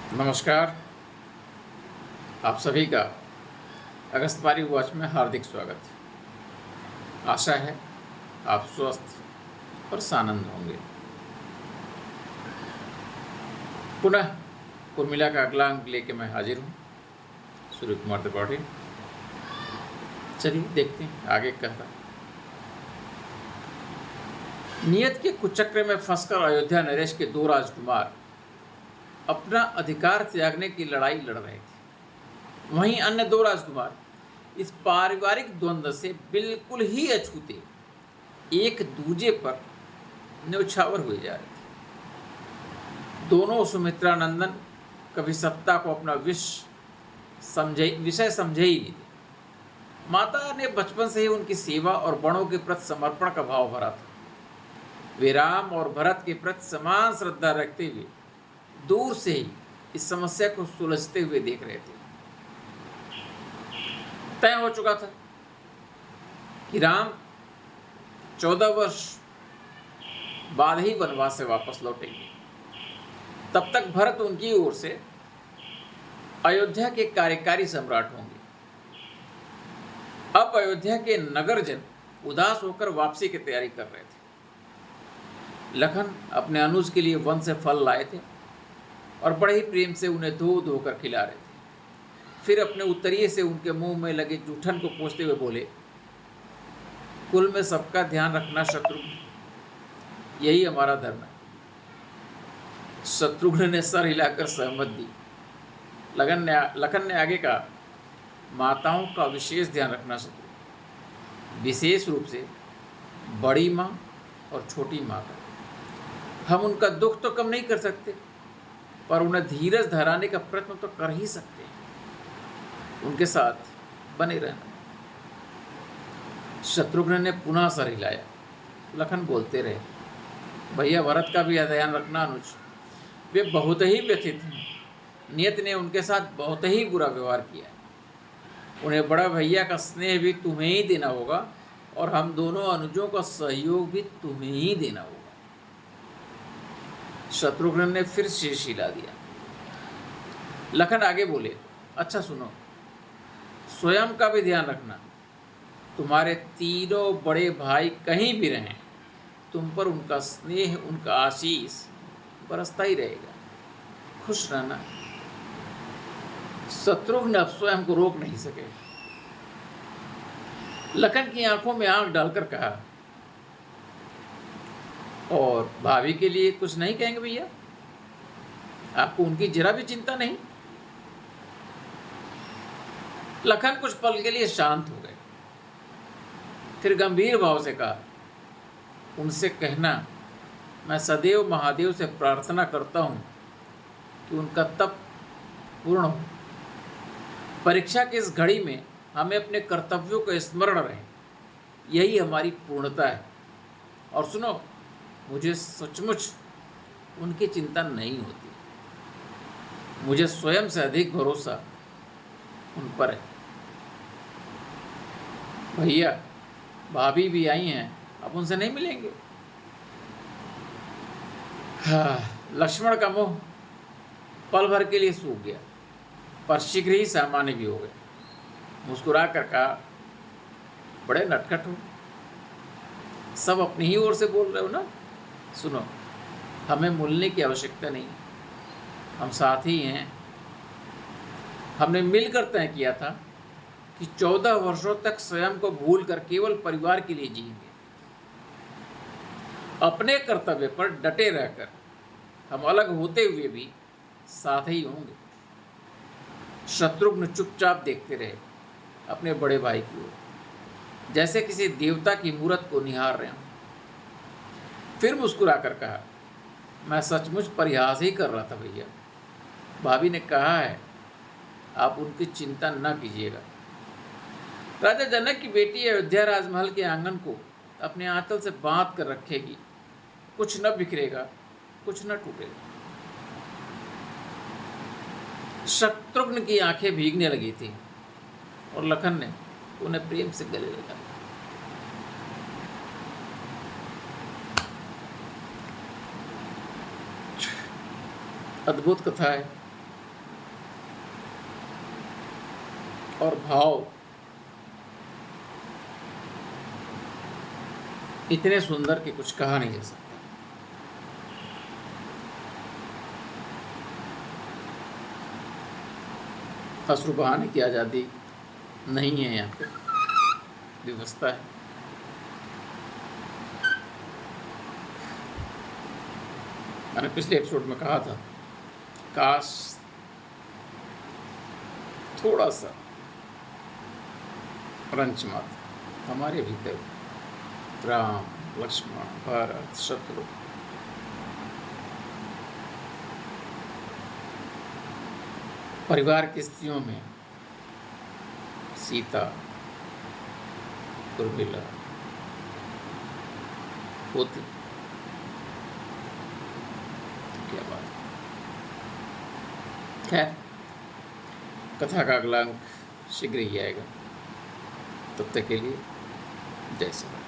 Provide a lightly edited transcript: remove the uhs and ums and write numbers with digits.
नमस्कार। आप सभी का अगस्त पारी वॉच में हार्दिक स्वागत है। आशा है आप स्वस्थ और सानंद होंगे। पुनः उर्मिला का अगला अंक लेके मैं हाजिर हूँ, सूर्य कुमार त्रिपाठी। चलिए देखते हैं आगे क्या था। नियत के कुचक्र में फंसकर अयोध्या नरेश के दो राजकुमार अपना अधिकार त्यागने की लड़ाई लड़ रहे थे। वहीं अन्य दो राजकुमार इस पारिवारिक द्वंद्व से बिल्कुल ही अछूते एक दूजे पर न्यौछावर हुए जा रहे थे। दोनों सुमित्रा नंदन कभी सत्ता को अपना विषय समझे ही नहीं थे। माता ने बचपन से ही उनकी सेवा और बड़ों के प्रति समर्पण का भाव भरा था। वे राम और भरत के प्रति समान श्रद्धा रखते हुए दूर से ही इस समस्या को सुलझते हुए देख रहे थे। तय हो चुका था कि राम 14 वर्ष बाद ही वनवास से वापस लौटेंगे। तब तक भरत उनकी ओर से अयोध्या के कार्यकारी सम्राट होंगे। अब अयोध्या के नगरजन उदास होकर वापसी की तैयारी कर रहे थे। लखन अपने अनुज के लिए वन से फल लाए थे और बड़े ही प्रेम से उन्हें धो धोकर खिला रहे थे। फिर अपने उत्तरीय से उनके मुंह में लगे जूठन को पोंछते हुए बोले, कुल में सबका ध्यान रखना शत्रुघ्न, यही हमारा धर्म है। शत्रुघ्न ने सर हिलाकर सहमत दी। लखन ने आगे कहा, माताओं का विशेष ध्यान रखना शत्रुघ्न, विशेष रूप से बड़ी माँ और छोटी माँ का। हम उनका दुख तो कम नहीं कर सकते, पर उन्हें धीरज धराने का प्रयत्न तो कर ही सकते हैं। उनके साथ बने रहना। शत्रुघ्न ने पुनः सर हिलाया। लखन बोलते रहे, भैया भरत का भी ध्यान रखना अनुज, वे बहुत ही व्यथित हैं। नियत ने उनके साथ बहुत ही बुरा व्यवहार किया है। उन्हें बड़ा भैया का स्नेह भी तुम्हें ही देना होगा और हम दोनों अनुजों का सहयोग भी तुम्हें ही देना होगा। शत्रुघ्न ने फिर शीश हिला दिया। लखन आगे बोले, अच्छा सुनो, स्वयं का भी ध्यान रखना। तुम्हारे तीनों बड़े भाई कहीं भी रहें, तुम पर उनका स्नेह, उनका आशीष बरसता ही रहेगा। खुश रहना। शत्रुघ्न अब स्वयं को रोक नहीं सके। लखन की आंखों में आंख डालकर कहा, और भाभी के लिए कुछ नहीं कहेंगे भैया? आपको उनकी जरा भी चिंता नहीं? लखन कुछ पल के लिए शांत हो गए, फिर गंभीर भाव से कहा, उनसे कहना मैं सदैव महादेव से प्रार्थना करता हूं कि उनका तप पूर्ण हो। परीक्षा की इस घड़ी में हमें अपने कर्तव्यों का स्मरण रहे, यही हमारी पूर्णता है। और सुनो, मुझे सचमुच उनकी चिंता नहीं होती। मुझे स्वयं से अधिक भरोसा उन पर है। भैया भाभी भी आई हैं, अब उनसे नहीं मिलेंगे? हाँ, लक्ष्मण का मुंह पल भर के लिए सूख गया, पर शीघ्र ही सामान्य भी हो गए। मुस्कुरा कर कहा, बड़े नटखट हो, सब अपनी ही ओर से बोल रहे हो ना? सुनो, हमें मिलने की आवश्यकता नहीं, हम साथ ही हैं। हमने मिलकर तय किया था कि 14 वर्षों तक स्वयं को भूलकर केवल परिवार के लिए जिएंगे। अपने कर्तव्य पर डटे रहकर हम अलग होते हुए भी साथ ही होंगे। शत्रुघ्न चुपचाप देखते रहे अपने बड़े भाई की ओर, जैसे किसी देवता की मूरत को निहार रहे हों। फिर मुस्कुराकर कहा, मैं सचमुच परिहास ही कर रहा था भैया। भाभी ने कहा है आप उनकी चिंता न कीजिएगा। राजा जनक की बेटी अयोध्या राजमहल के आंगन को अपने आंचल से बांध कर रखेगी। कुछ न बिखरेगा, कुछ न टूटेगा। शत्रुघ्न की आंखें भीगने लगी थी और लखन ने उन्हें प्रेम से गले लगाया। अद्भुत कथा है। और भाव इतने सुंदर कि कुछ कहा नहीं जा सकता। अश्रु बहाने की आज़ादी नहीं है, यहाँ पे व्यवस्था है। मैंने पिछले एपिसोड में कहा था, काश थोड़ा सा रंच मात्र हमारे भीतर राम, लक्ष्मण, भरत, शत्रु परिवार की स्त्रियों में सीता, उर्मिला होती, क्या बात। खैर, कथा का अगला अंक शीघ्र ही आएगा। तब तक के लिए जय श्री राम।